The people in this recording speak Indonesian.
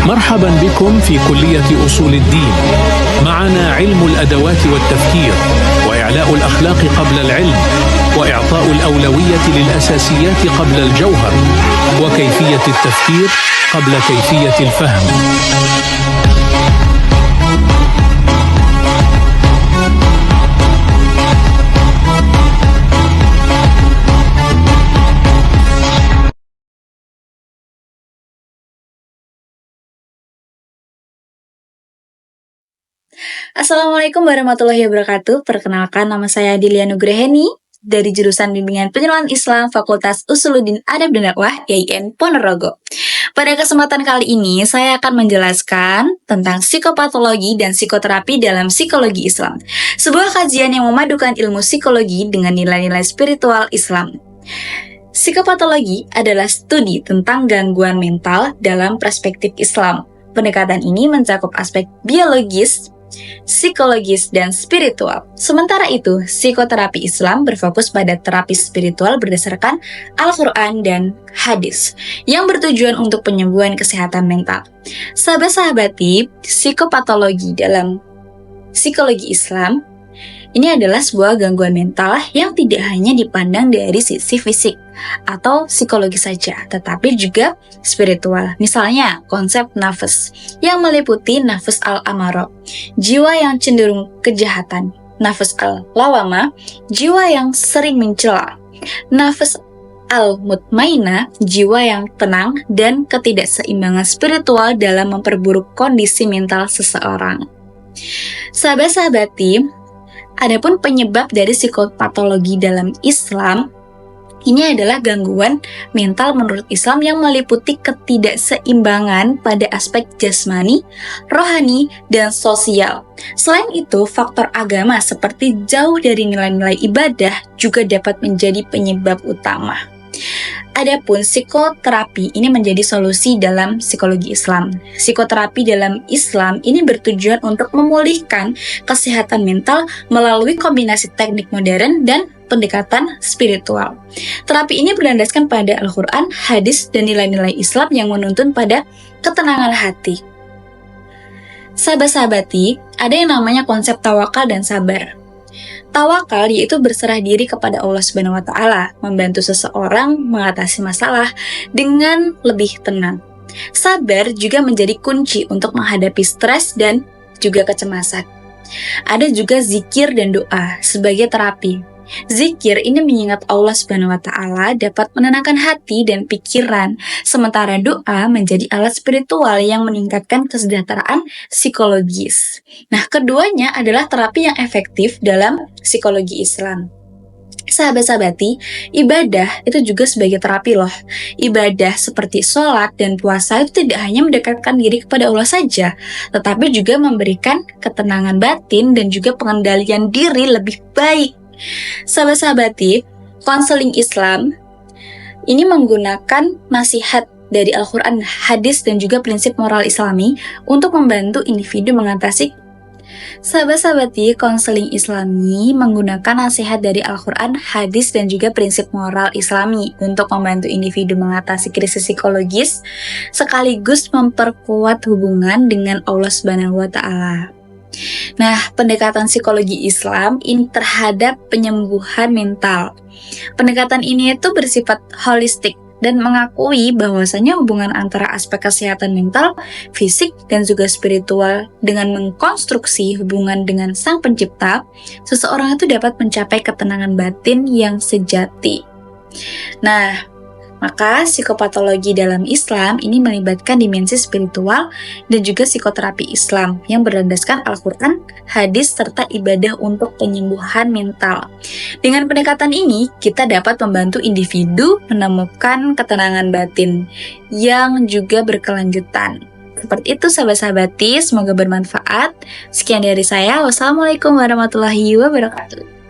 مرحبا بكم في كلية أصول الدين. معنا علم الأدوات والتفكير، وإعلاء الأخلاق قبل العلم، وإعطاء الأولوية للأساسيات قبل الجوهر، وكيفية التفكير قبل كيفية الفهم. Assalamualaikum warahmatullahi wabarakatuh. Perkenalkan, nama saya Dilia Nugraheni dari jurusan Bimbingan Penyuluhan Islam Fakultas Usuluddin Adab dan Dakwah YIN Ponorogo. Pada kesempatan kali ini, saya akan menjelaskan tentang psikopatologi dan psikoterapi dalam psikologi Islam. Sebuah kajian yang memadukan ilmu psikologi dengan nilai-nilai spiritual Islam. Psikopatologi adalah studi tentang gangguan mental dalam perspektif Islam. Pendekatan ini mencakup aspek biologis, psikologis, dan spiritual. Sementara itu, psikoterapi Islam berfokus pada terapi spiritual berdasarkan Al-Quran dan hadis yang bertujuan untuk penyembuhan kesehatan mental. Sahabat-sahabati, psikopatologi dalam psikologi Islam ini adalah sebuah gangguan mental yang tidak hanya dipandang dari sisi fisik atau psikologi saja, tetapi juga spiritual. Misalnya, konsep nafas yang meliputi nafas al-amarah, jiwa yang cenderung kejahatan, nafas al-lawamah, jiwa yang sering mencela, nafas al-mutmainah, jiwa yang tenang, dan ketidakseimbangan spiritual dalam memperburuk kondisi mental seseorang. Sahabat-sahabati, adapun penyebab dari psikopatologi dalam Islam, ini adalah gangguan mental menurut Islam yang meliputi ketidakseimbangan pada aspek jasmani, rohani, dan sosial. Selain itu, faktor agama seperti jauh dari nilai-nilai ibadah juga dapat menjadi penyebab utama. Adapun psikoterapi ini menjadi solusi dalam psikologi Islam. Psikoterapi dalam Islam ini bertujuan untuk memulihkan kesehatan mental melalui kombinasi teknik modern dan pendekatan spiritual. Terapi ini berlandaskan pada Al-Quran, hadis, dan nilai-nilai Islam yang menuntun pada ketenangan hati. Sahabat-sahabati, ada yang namanya konsep tawakal dan sabar. Tawakal yaitu berserah diri kepada Allah Subhanahu wa Ta'ala, membantu seseorang mengatasi masalah dengan lebih tenang. Sabar juga menjadi kunci untuk menghadapi stres dan juga kecemasan. Ada juga zikir dan doa sebagai terapi. Zikir ini mengingat Allah Subhanahu wa Ta'ala dapat menenangkan hati dan pikiran, sementara doa menjadi alat spiritual yang meningkatkan kesejahteraan psikologis. Nah, keduanya adalah terapi yang efektif dalam psikologi Islam. Sahabat-sahabati, ibadah itu juga sebagai terapi loh. Ibadah seperti sholat dan puasa itu tidak hanya mendekatkan diri kepada Allah saja, tetapi juga memberikan ketenangan batin dan juga pengendalian diri lebih baik. Sahabat-sahabati, konseling Islam ini menggunakan nasihat dari Al-Quran, hadis, dan juga prinsip moral Islami untuk membantu individu mengatasi. Sahabat-sahabati, konseling Islami menggunakan nasihat dari Al-Quran, hadis, dan juga prinsip moral Islami untuk membantu individu mengatasi krisis psikologis sekaligus memperkuat hubungan dengan Allah Subhanahu wa Ta'ala. Nah, pendekatan psikologi Islam ini terhadap penyembuhan mental. Pendekatan ini itu bersifat holistik dan mengakui bahwasanya hubungan antara aspek kesehatan mental, fisik, dan juga spiritual dengan mengkonstruksi hubungan dengan Sang Pencipta, seseorang itu dapat mencapai ketenangan batin yang sejati. Nah, maka psikopatologi dalam Islam ini melibatkan dimensi spiritual dan juga psikoterapi Islam yang berlandaskan Al-Quran, hadis, serta ibadah untuk penyembuhan mental. Dengan pendekatan ini, kita dapat membantu individu menemukan ketenangan batin yang juga berkelanjutan. Seperti itu sahabat-sahabati, semoga bermanfaat. Sekian dari saya. Wassalamualaikum warahmatullahi wabarakatuh.